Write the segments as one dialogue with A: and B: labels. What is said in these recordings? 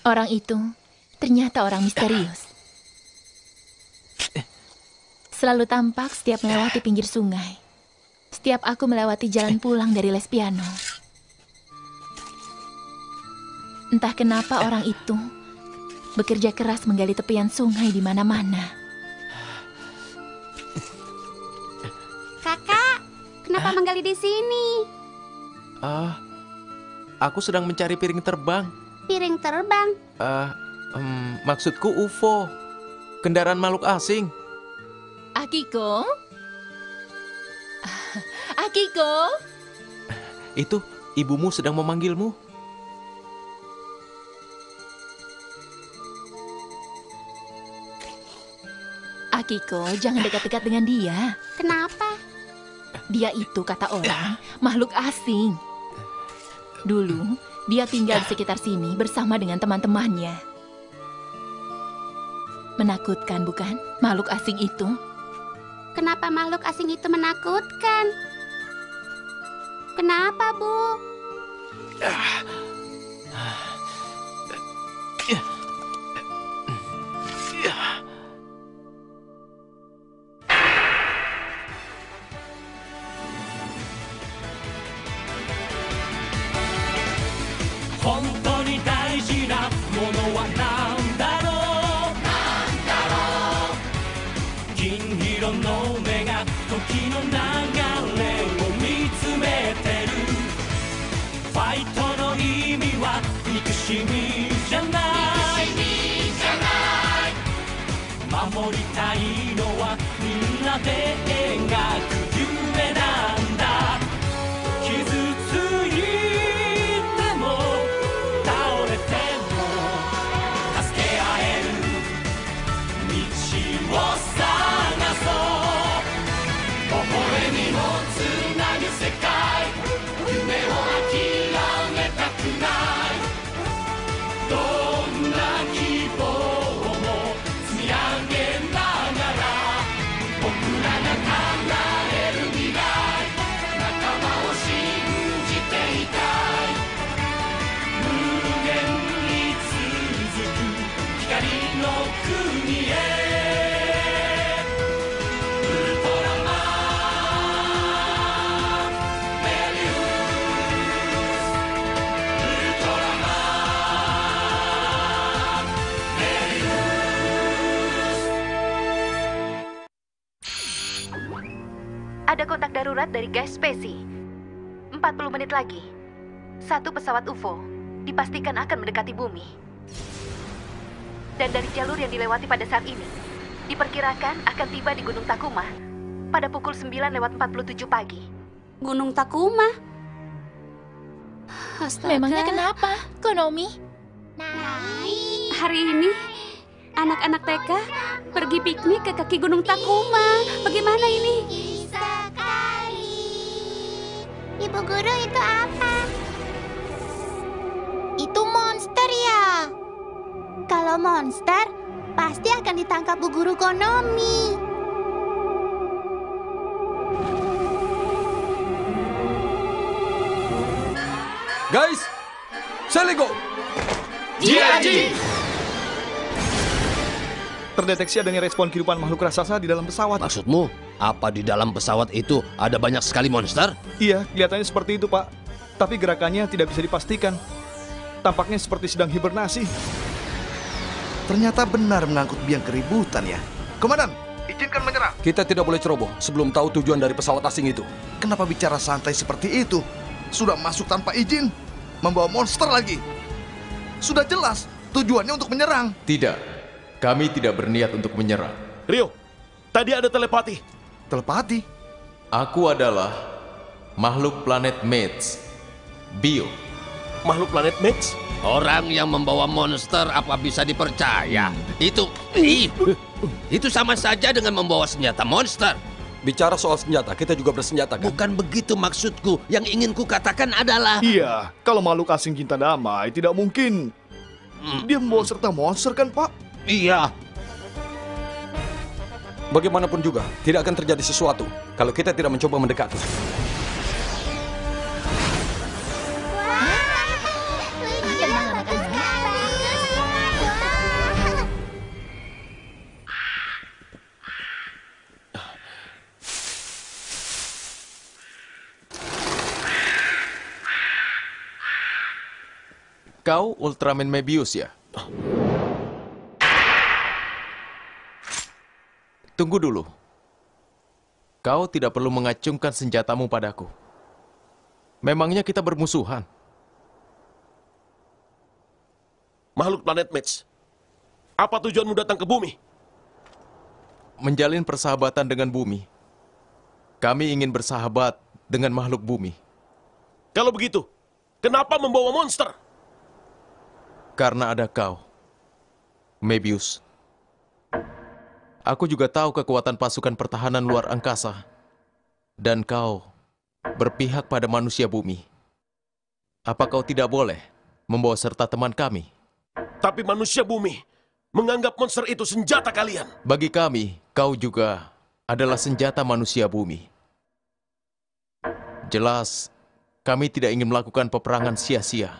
A: Orang itu ternyata orang misterius. Selalu tampak setiap melewati pinggir sungai. Setiap aku melewati jalan pulang dari les piano. Entah kenapa orang itu bekerja keras menggali tepian sungai di mana-mana.
B: Kakak, kenapa menggali di sini?
C: Aku sedang mencari piring terbang.
B: Piring terbang?
C: Maksudku UFO. Kendaraan makhluk asing.
A: Akiko? Akiko?
C: Itu, ibumu sedang memanggilmu.
A: Akiko, jangan dekat-dekat dengan dia.
B: Kenapa?
A: Dia itu, kata orang, makhluk asing. Dulu, dia tinggal di sekitar sini bersama dengan teman-temannya. Menakutkan, bukan? Makhluk asing itu.
B: Kenapa makhluk asing itu menakutkan? Kenapa, Bu?
A: Ada kontak darurat dari Guy Spacey. 40 menit lagi, satu pesawat UFO dipastikan akan mendekati bumi. Dan dari jalur yang dilewati pada saat ini, diperkirakan akan tiba di Gunung Takuma pada pukul 9:47 pagi.
B: Gunung Takuma? Astaga.
A: Memangnya kenapa, Konomi?
B: Hari ini, anak-anak TK pergi piknik ke kaki Gunung Takuma. Bagaimana ini?
D: Ibu guru, itu apa? Itu monster ya? Kalau monster, pasti akan ditangkap Bu Guru Konomi.
E: Guys, Seligo!
C: Jiaji!
F: Terdeteksi adanya respon kehidupan makhluk raksasa di dalam pesawat.
G: Maksudmu, apa di dalam pesawat itu ada banyak sekali monster?
F: Iya, kelihatannya seperti itu, Pak. Tapi gerakannya tidak bisa dipastikan. Tampaknya seperti sedang hibernasi.
H: Ternyata benar mengangkut biang keributan ya. Komandan, izinkan menyerang.
E: Kita tidak boleh ceroboh sebelum tahu tujuan dari pesawat asing itu.
H: Kenapa bicara santai seperti itu? Sudah masuk tanpa izin, membawa monster lagi. Sudah jelas tujuannya untuk menyerang.
C: Tidak, kami tidak berniat untuk menyerang.
I: Rio, tadi ada telepati.
H: Telepati?
C: Aku adalah makhluk planet Mets, Bio.
I: Makhluk planet Mets?
G: Orang yang membawa monster apa bisa dipercaya? Itu sama saja dengan membawa senjata monster.
E: Bicara soal senjata, kita juga bersenjata kan?
G: Bukan begitu maksudku. Yang ingin ku katakan adalah...
F: Iya, kalau makhluk asing cinta damai, tidak mungkin dia membawa serta monster kan, Pak?
G: Iya.
E: Bagaimanapun juga, tidak akan terjadi sesuatu kalau kita tidak mencoba mendekati.
D: Tenang anak-anak.
C: Kau Ultraman Mebius ya? Tunggu dulu. Kau tidak perlu mengacungkan senjatamu padaku. Memangnya kita bermusuhan?
I: Makhluk planet Mets, apa tujuanmu datang ke bumi?
C: Menjalin persahabatan dengan bumi. Kami ingin bersahabat dengan makhluk bumi.
I: Kalau begitu, kenapa membawa monster?
C: Karena ada kau, Mebius. Aku juga tahu kekuatan pasukan pertahanan luar angkasa. Dan kau berpihak pada manusia bumi. Apa kau tidak boleh membawa serta teman kami?
I: Tapi manusia bumi menganggap monster itu senjata kalian.
C: Bagi kami, kau juga adalah senjata manusia bumi. Jelas, kami tidak ingin melakukan peperangan sia-sia.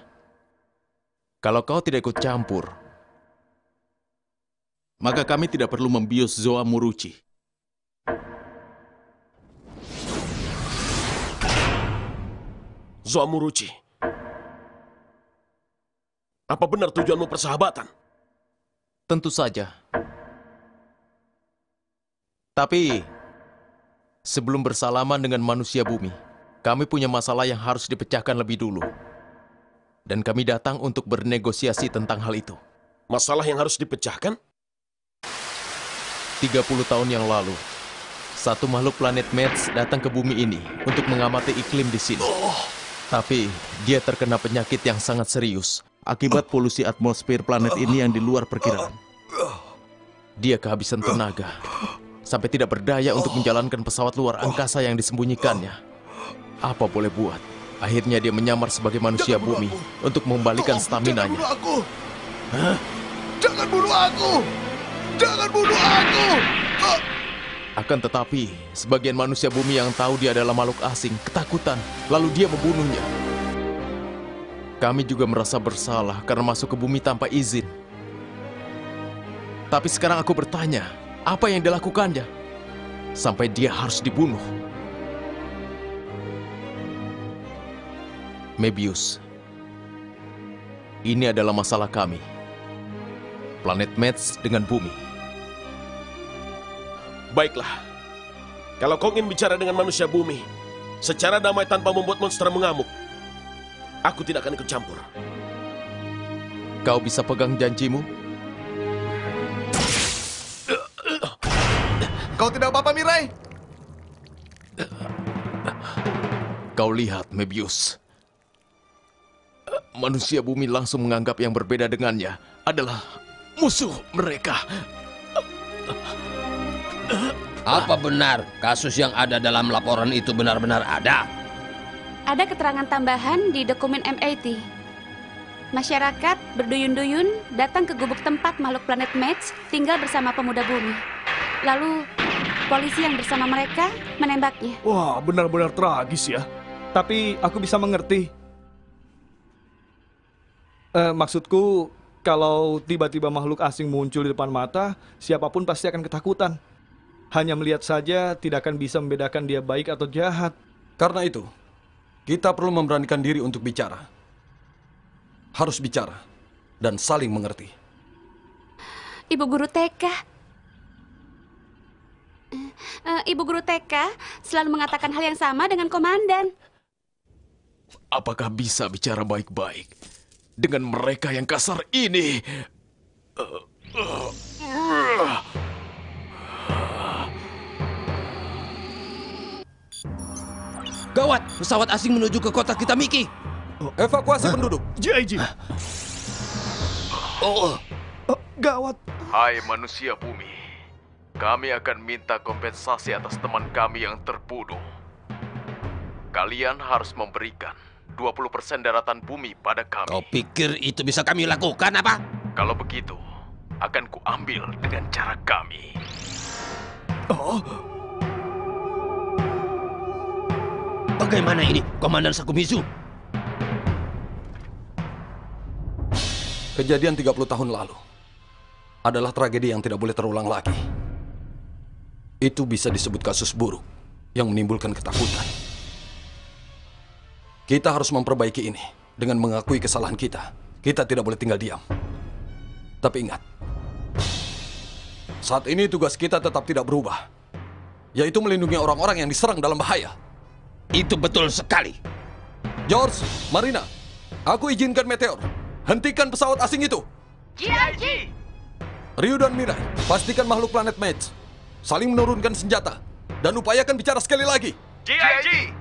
C: Kalau kau tidak ikut campur, maka kami tidak perlu membius Zoa Muruchi.
I: Zoa Muruchi, apa benar tujuanmu persahabatan?
C: Tentu saja. Tapi, sebelum bersalaman dengan manusia bumi, kami punya masalah yang harus dipecahkan lebih dulu. Dan kami datang untuk bernegosiasi tentang hal itu.
I: Masalah yang harus dipecahkan?
C: 30 tahun yang lalu, satu makhluk planet Mets datang ke bumi ini untuk mengamati iklim di sini. Tapi, dia terkena penyakit yang sangat serius akibat polusi atmosfer planet ini yang di luar perkiraan. Dia kehabisan tenaga, sampai tidak berdaya untuk menjalankan pesawat luar angkasa yang disembunyikannya. Apa boleh buat? Akhirnya dia menyamar sebagai manusia bumi untuk mengembalikan stamina-nya.
H: Jangan bunuh aku! Hah? Jangan bunuh aku! Jangan bunuh aku!
C: Akan tetapi, sebagian manusia bumi yang tahu dia adalah makhluk asing ketakutan, lalu dia membunuhnya. Kami juga merasa bersalah karena masuk ke bumi tanpa izin. Tapi sekarang aku bertanya, apa yang dilakukannya? Sampai dia harus dibunuh. Mebius, ini adalah masalah kami. Planet Mets dengan bumi.
I: Baiklah, kalau kau ingin bicara dengan manusia bumi secara damai tanpa membuat monster mengamuk, aku tidak akan ikut campur.
C: Kau bisa pegang janjimu?
H: Kau tidak apa-apa, Mirai?
C: Kau lihat, Mebius. Manusia bumi langsung menganggap yang berbeda dengannya adalah musuh mereka.
G: Apa benar kasus yang ada dalam laporan itu benar-benar ada?
B: Ada keterangan tambahan di dokumen MAT. Masyarakat berduyun-duyun datang ke gubuk tempat makhluk planet Mets tinggal bersama pemuda bumi. Lalu, polisi yang bersama mereka menembaknya.
F: Wah, benar-benar tragis ya. Tapi aku bisa mengerti. Maksudku, kalau tiba-tiba makhluk asing muncul di depan mata, siapapun pasti akan ketakutan. Hanya melihat saja tidak akan bisa membedakan dia baik atau jahat.
E: Karena itu, kita perlu memberanikan diri untuk bicara. Harus bicara dan saling mengerti.
B: Ibu guru TK. Ibu guru TK selalu mengatakan hal yang sama dengan komandan.
C: Apakah bisa bicara baik-baik dengan mereka yang kasar ini?
G: Gawat, pesawat asing menuju ke kota kita, Mickey.
E: Evakuasi penduduk.
F: JIG. Gawat.
C: Hai manusia bumi, kami akan minta kompensasi atas teman kami yang terbunuh. Kalian harus memberikan 20% daratan bumi pada kami.
G: Kau pikir itu bisa kami lakukan apa?
C: Kalau begitu, akan kuambil dengan cara kami.
G: Bagaimana ini, Komandan Sakumizu?
E: Kejadian 30 tahun lalu adalah tragedi yang tidak boleh terulang lagi. Itu bisa disebut kasus buruk yang menimbulkan ketakutan. Kita harus memperbaiki ini dengan mengakui kesalahan kita kita tidak boleh tinggal diam. Tapi ingat, saat ini tugas kita tetap tidak berubah, yaitu melindungi orang-orang yang diserang dalam bahaya.
G: Itu betul sekali.
E: George, Marina, aku izinkan Meteor. Hentikan pesawat asing itu.
A: GIG!
E: Ryu dan Mirai, pastikan makhluk planet Match saling menurunkan senjata dan upayakan bicara sekali lagi.
H: GIG!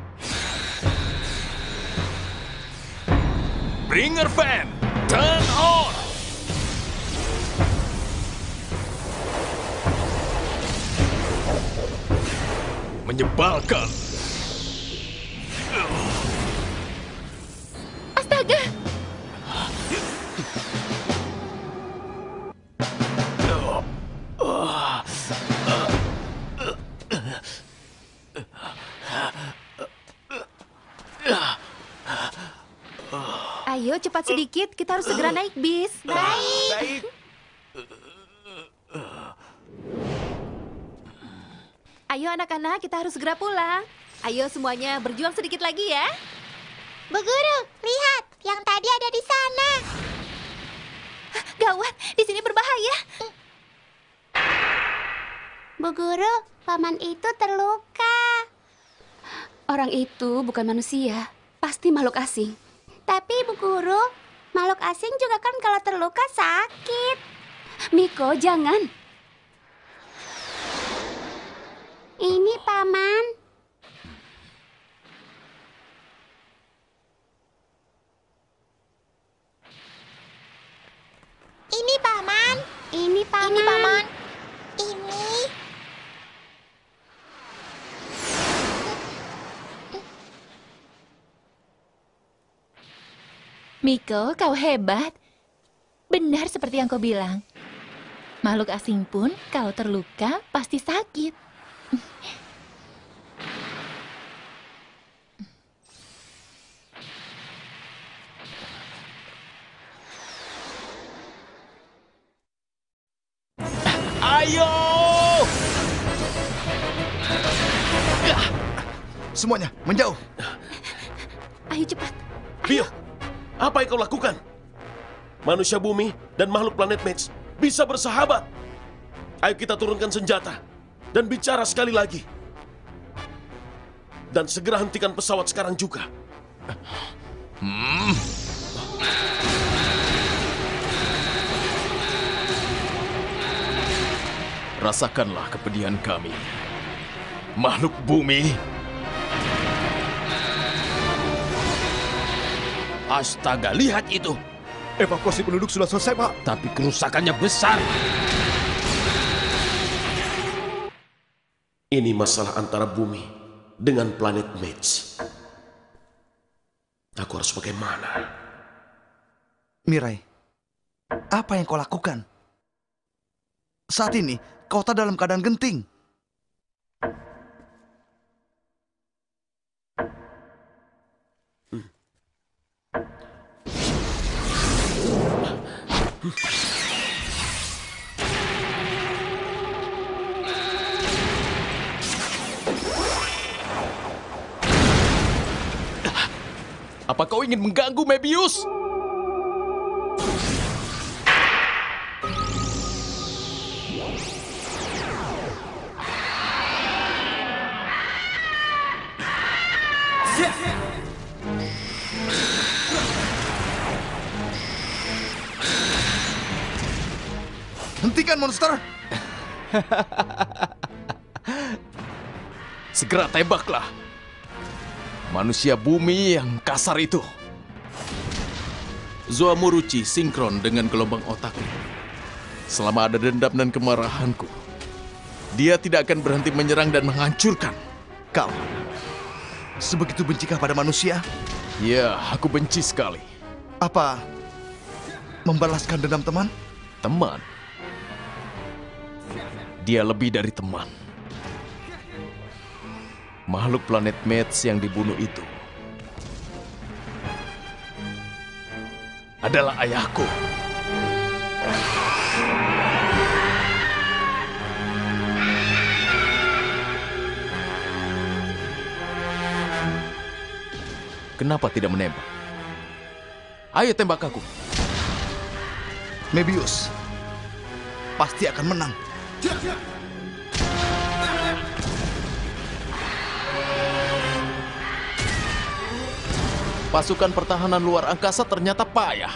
J: Bringer fan, turn on! Menyebalkan.
A: Astaga! Ayo cepat sedikit, kita harus segera naik bis.
D: Baik.
A: Ayo anak-anak, kita harus segera pulang. Ayo semuanya berjuang sedikit lagi ya.
D: Bu Guru, lihat. Yang tadi ada di sana.
A: Gawat, di sini berbahaya.
D: Bu Guru, paman itu terluka.
B: Orang itu bukan manusia, pasti makhluk asing.
D: Tapi Bu Guru, makhluk asing juga kan kalau terluka sakit.
B: Miko, jangan.
D: Ini paman. Ini paman. Ini paman. Ini paman. Ini.
K: Miko, kau hebat. Benar seperti yang kau bilang. Makhluk asing pun kalau terluka pasti sakit.
J: Ayo!
H: Semuanya, menjauh.
A: Ayo cepat.
I: Bio, apa yang kau lakukan? Manusia bumi dan makhluk planet Match bisa bersahabat. Ayo kita turunkan senjata dan bicara sekali lagi. Dan segera hentikan pesawat sekarang juga.
J: Rasakanlah kepedihan kami. Makhluk bumi.
G: Astaga, lihat itu.
F: Evakuasi penduduk sudah selesai, Pak.
G: Tapi kerusakannya besar.
I: Ini masalah antara bumi dengan planet Match. Aku harus bagaimana?
H: Mirai, apa yang kau lakukan? Saat ini, kota dalam keadaan genting.
J: Apa kau ingin mengganggu Mebius?
H: Hentikan monster!
J: Segera tembaklah. Manusia bumi yang kasar itu.
C: Zoamuruchi sinkron dengan gelombang otakku. Selama ada dendam dan kemarahanku, dia tidak akan berhenti menyerang dan menghancurkan.
H: Kau, sebegitu bencikah pada manusia?
C: Ya, aku benci sekali.
H: Apa membalaskan dendam teman?
C: Teman? Dia lebih dari teman. Makhluk planet Match yang dibunuh itu adalah ayahku. Kenapa tidak menembak? Ayo tembak aku.
H: Mebius pasti akan menang.
C: Pasukan pertahanan luar angkasa ternyata payah.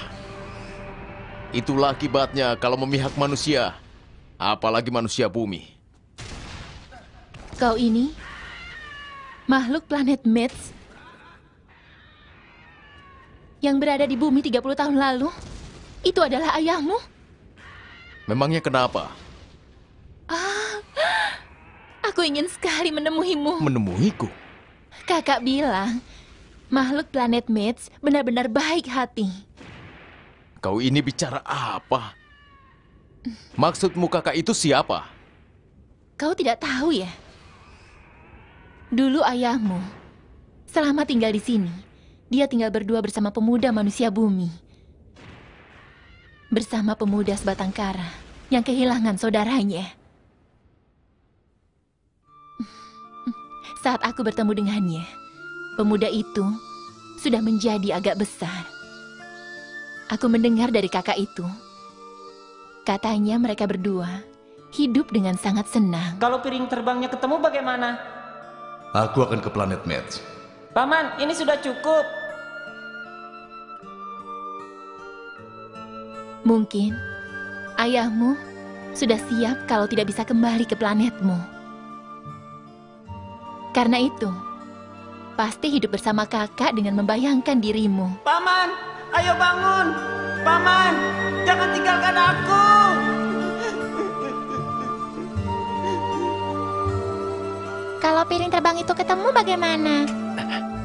C: Itulah akibatnya kalau memihak manusia, apalagi manusia bumi.
K: Kau ini makhluk planet Mets yang berada di bumi 30 tahun lalu. Itu adalah ayahmu?
C: Memangnya kenapa?
K: Aku ingin sekali menemuimu.
C: Menemuiku?
K: Kakak bilang, makhluk planet Mets benar-benar baik hati.
C: Kau ini bicara apa? Maksudmu kakak itu siapa?
K: Kau tidak tahu ya? Dulu ayahmu, selama tinggal di sini, dia tinggal berdua bersama pemuda manusia bumi. Bersama pemuda sebatang kara yang kehilangan saudaranya. Saat aku bertemu dengannya, pemuda itu sudah menjadi agak besar. Aku mendengar dari kakak itu, katanya mereka berdua hidup dengan sangat senang.
L: Kalau piring terbangnya ketemu bagaimana?
H: Aku akan ke planet Mets.
L: Paman, ini sudah cukup.
K: Mungkin ayahmu sudah siap kalau tidak bisa kembali ke planetmu. Karena itu, pasti hidup bersama kakak dengan membayangkan dirimu.
L: Paman, ayo bangun. Paman, jangan tinggalkan aku.
D: Kalau piring terbang itu ketemu bagaimana?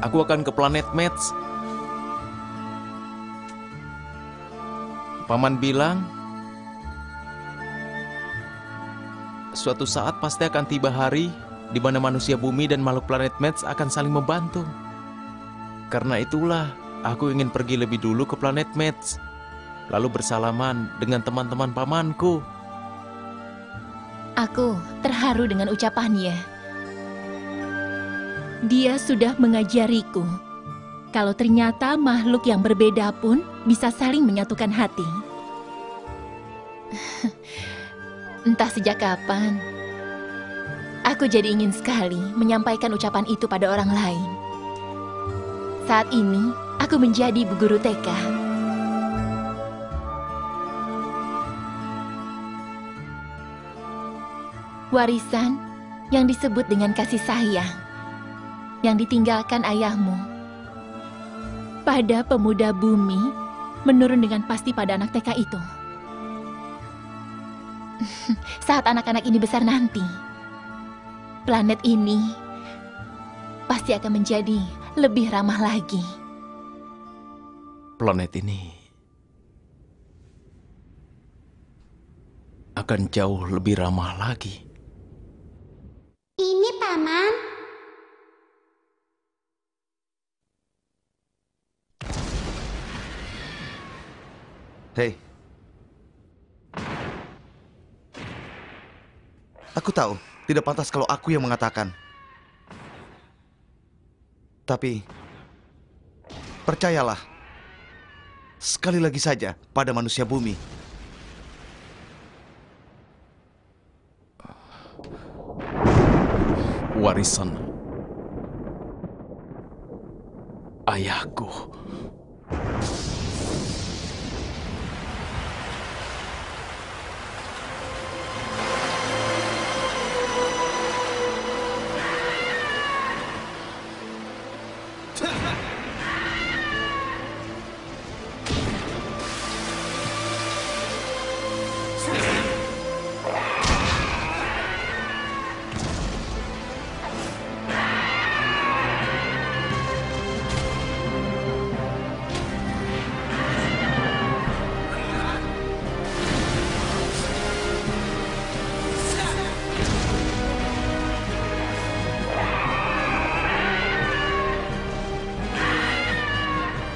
C: Aku akan ke planet Mets. Paman bilang, suatu saat pasti akan tiba hari di mana manusia bumi dan makhluk planet Mets akan saling membantu. Karena itulah, aku ingin pergi lebih dulu ke planet Mets, lalu bersalaman dengan teman-teman pamanku.
K: Aku terharu dengan ucapannya. Dia sudah mengajariku kalau ternyata makhluk yang berbeda pun bisa saling menyatukan hati. Entah sejak kapan, aku jadi ingin sekali menyampaikan ucapan itu pada orang lain. Saat ini, aku menjadi bu guru TK. Warisan yang disebut dengan kasih sayang yang ditinggalkan ayahmu pada pemuda bumi menurun dengan pasti pada anak TK itu. Saat anak-anak ini besar nanti, planet ini pasti akan menjadi lebih ramah lagi.
C: Planet ini akan jauh lebih ramah lagi.
D: Ini Paman.
H: Hei. Aku tahu, tidak pantas kalau aku yang mengatakan. Tapi, percayalah, sekali lagi saja pada manusia bumi.
C: Warisan ayahku.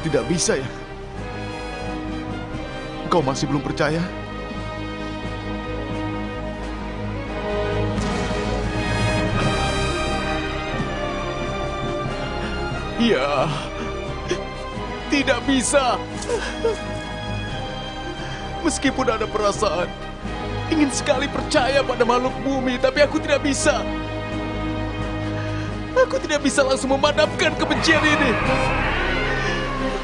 H: Tidak bisa ya? Kau masih belum percaya?
C: Ya, tidak bisa. Meskipun ada perasaan, ingin sekali percaya pada makhluk bumi, tapi aku tidak bisa. Aku tidak bisa langsung memadamkan kebencian ini.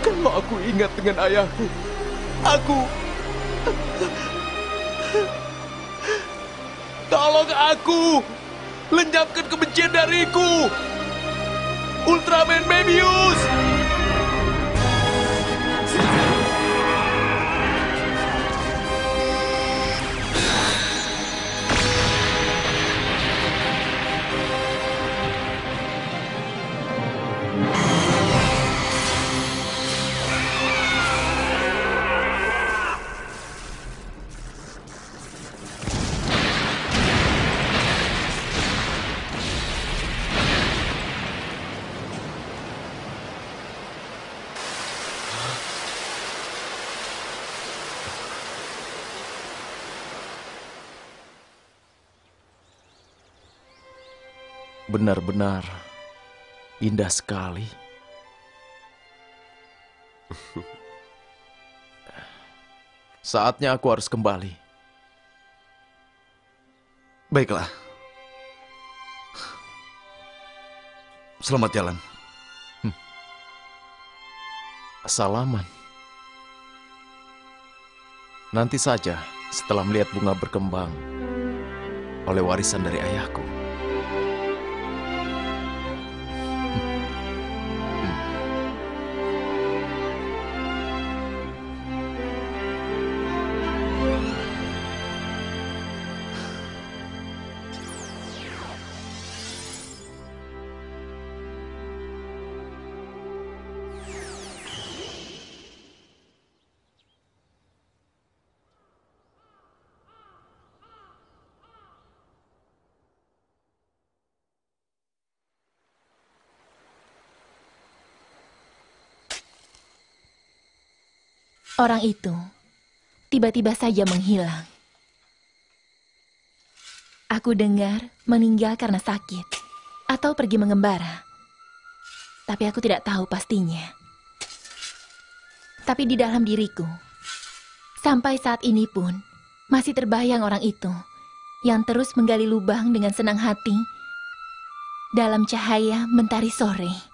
C: Kalau aku ingat dengan ayahku, tolong aku, lenyapkan kebencian dariku. Ultraman Mebius! Benar-benar indah sekali. Saatnya aku harus kembali.
H: Baiklah. Selamat jalan.
C: Salaman. Nanti saja setelah melihat bunga berkembang oleh warisan dari ayahku.
K: Orang itu tiba-tiba saja menghilang. Aku dengar meninggal karena sakit atau pergi mengembara. Tapi aku tidak tahu pastinya. Tapi di dalam diriku, sampai saat ini pun masih terbayang orang itu yang terus menggali lubang dengan senang hati dalam cahaya mentari sore.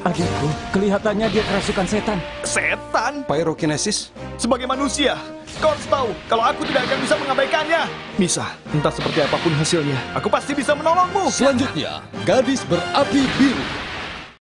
M: Adikku, kelihatannya dia kerasukan setan.
F: Setan?
E: Pyrokinesis?
F: Sebagai manusia, kau harus tahu kalau aku tidak akan bisa mengabaikannya. Bisa, entah seperti apapun hasilnya, aku pasti bisa menolongmu.
E: Selanjutnya, gadis berapi biru.